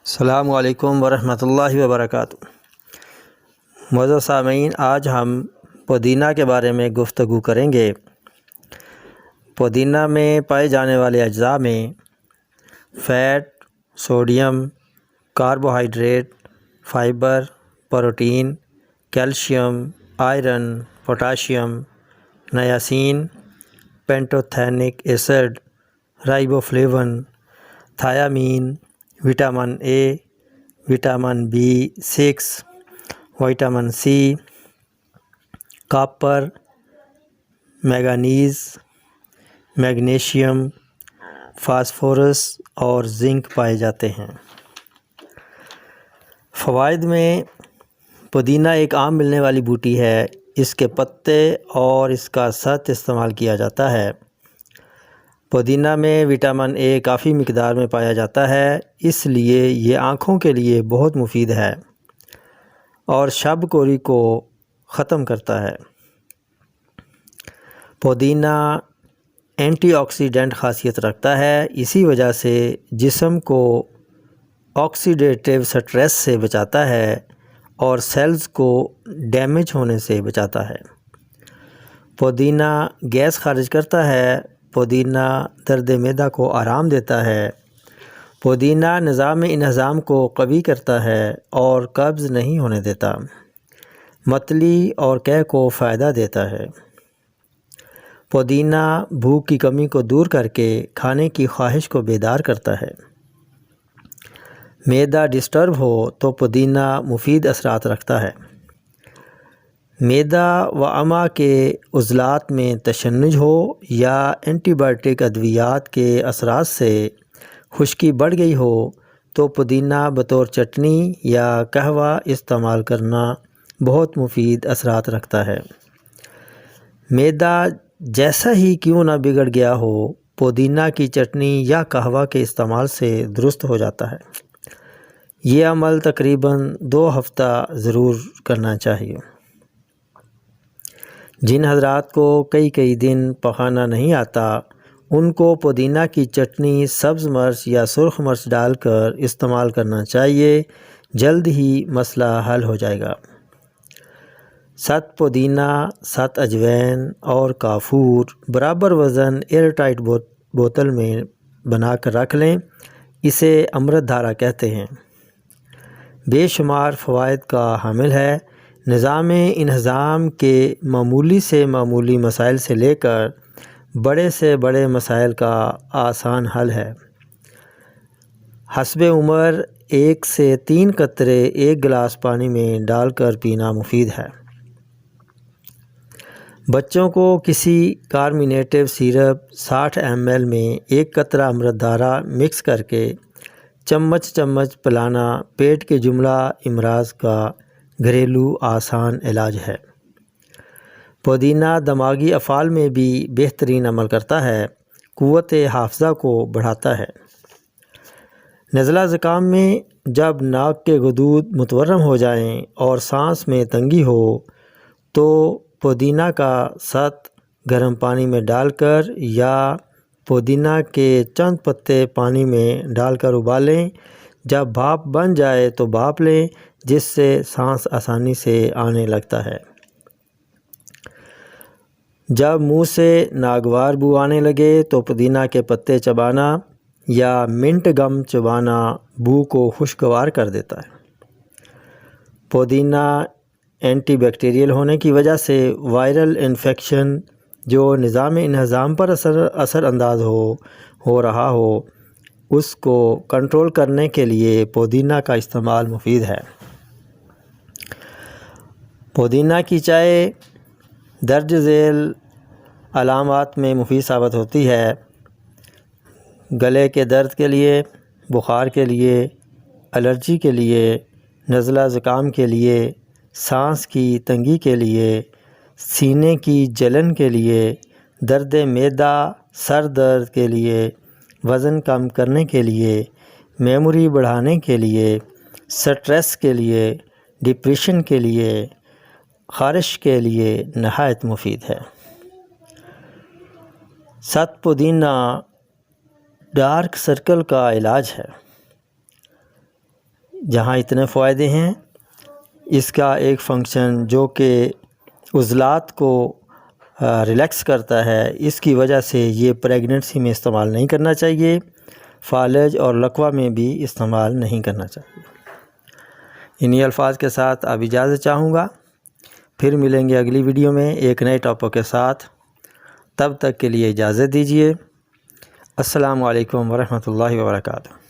السلام علیکم ورحمۃ اللہ وبرکاتہ۔ معزز سامعین، آج ہم پودینہ کے بارے میں گفتگو کریں گے۔ پودینہ میں پائے جانے والے اجزاء میں fat, sodium, carbohydrate, fibre, protein, calcium, iron, potassium, niacin, pantothenic acid, riboflavin, thiamine, vitamin A, vitamin B6، vitamin C, copper, manganese, magnesium, phosphorus اور زنک پائے جاتے ہیں۔ فوائد میں پودینہ ایک عام ملنے والی بوٹی ہے۔ اس کے پتے اور اس کا سط استعمال کیا جاتا ہے۔ پودینہ میں وٹامن اے کافی مقدار میں پایا جاتا ہے، اس لیے یہ آنکھوں کے لیے بہت مفید ہے اور شب کوری کو ختم کرتا ہے۔ پودینہ اینٹی آکسیڈنٹ خاصیت رکھتا ہے، اسی وجہ سے جسم کو آکسیڈیٹیو سٹریس سے بچاتا ہے اور سیلز کو ڈیمیج ہونے سے بچاتا ہے۔ پودینہ گیس خارج کرتا ہے۔ پودینہ درد معدہ کو آرام دیتا ہے۔ پودینہ نظام انہضام کو قوی کرتا ہے اور قبض نہیں ہونے دیتا۔ متلی اور قے کو فائدہ دیتا ہے۔ پودینہ بھوک کی کمی کو دور کر کے کھانے کی خواہش کو بیدار کرتا ہے۔ معدہ ڈسٹرب ہو تو پودینہ مفید اثرات رکھتا ہے۔ معدہ و امعاء کے عضلات میں تشنج ہو یا اینٹی بائیوٹک ادویات کے اثرات سے خشکی بڑھ گئی ہو تو پودینہ بطور چٹنی یا قہوہ استعمال کرنا بہت مفید اثرات رکھتا ہے۔ معدہ جیسا ہی کیوں نہ بگڑ گیا ہو، پودینہ کی چٹنی یا قہوہ کے استعمال سے درست ہو جاتا ہے۔ یہ عمل تقریباً 2 ہفتہ ضرور کرنا چاہیے۔ جن حضرات کو کئی دن پخانہ نہیں آتا، ان کو پودینہ کی چٹنی سبز مرچ یا سرخ مرچ ڈال کر استعمال کرنا چاہیے، جلد ہی مسئلہ حل ہو جائے گا۔ 7 پودینہ، 7 اجوین اور کافور برابر وزن ایئر ٹائٹ بوتل میں بنا کر رکھ لیں، اسے امرت دھارا کہتے ہیں۔ بے شمار فوائد کا حامل ہے۔ نظام انہضام کے معمولی سے معمولی مسائل سے لے کر بڑے سے بڑے مسائل کا آسان حل ہے۔ حسب عمر 1 سے 3 قطرے 1 گلاس پانی میں ڈال کر پینا مفید ہے۔ بچوں کو کسی کاربونیٹیو سیرپ 60 ml میں 1 قطرہ امرت دھارا مکس کر کے چمچ پلانا پیٹ کے جملہ امراض کا گھریلو آسان علاج ہے۔ پودینہ دماغی افعال میں بھی بہترین عمل کرتا ہے، قوت حافظہ کو بڑھاتا ہے۔ نزلہ زکام میں جب ناک کے غدود متورم ہو جائیں اور سانس میں تنگی ہو تو پودینہ کا سط گرم پانی میں ڈال کر یا پودینہ کے چند پتے پانی میں ڈال کر ابالیں۔ جب بھاپ بن جائے تو بھاپ لیں، جس سے سانس آسانی سے آنے لگتا ہے۔ جب منہ سے ناگوار بو آنے لگے تو پودینہ کے پتے چبانا یا منٹ گم چبانا بو کو خوشگوار کر دیتا ہے۔ پودینہ اینٹی بیکٹیریل ہونے کی وجہ سے وائرل انفیکشن جو نظام انہضام پر اثر انداز ہو رہا ہو، اس کو کنٹرول کرنے کے لیے پودینہ کا استعمال مفید ہے۔ پودینہ کی چائے درج ذیل علامات میں مفید ثابت ہوتی ہے۔ گلے کے درد کے لیے، بخار کے لیے، الرجی کے لیے، نزلہ زکام کے لیے، سانس کی تنگی کے لیے، سینے کی جلن کے لیے، درد معدہ، سر درد کے لیے، وزن کم کرنے کے لیے، میموری بڑھانے کے لیے، سٹریس کے لیے، ڈپریشن کے لیے، خارش کے لیے نہایت مفید ہے۔ 7 پودینہ ڈارک سرکل کا علاج ہے۔ جہاں اتنے فائدے ہیں، اس کا ایک فنکشن جو کہ عضلات کو ریلیکس کرتا ہے، اس کی وجہ سے یہ پریگننسی میں استعمال نہیں کرنا چاہیے، فالج اور لقوہ میں بھی استعمال نہیں کرنا چاہیے۔ انہی الفاظ کے ساتھ اب اجازت چاہوں گا، پھر ملیں گے اگلی ویڈیو میں ایک نئے ٹاپک کے ساتھ۔ تب تک کے لیے اجازت دیجیے۔ السلام علیکم ورحمۃ اللہ وبرکاتہ۔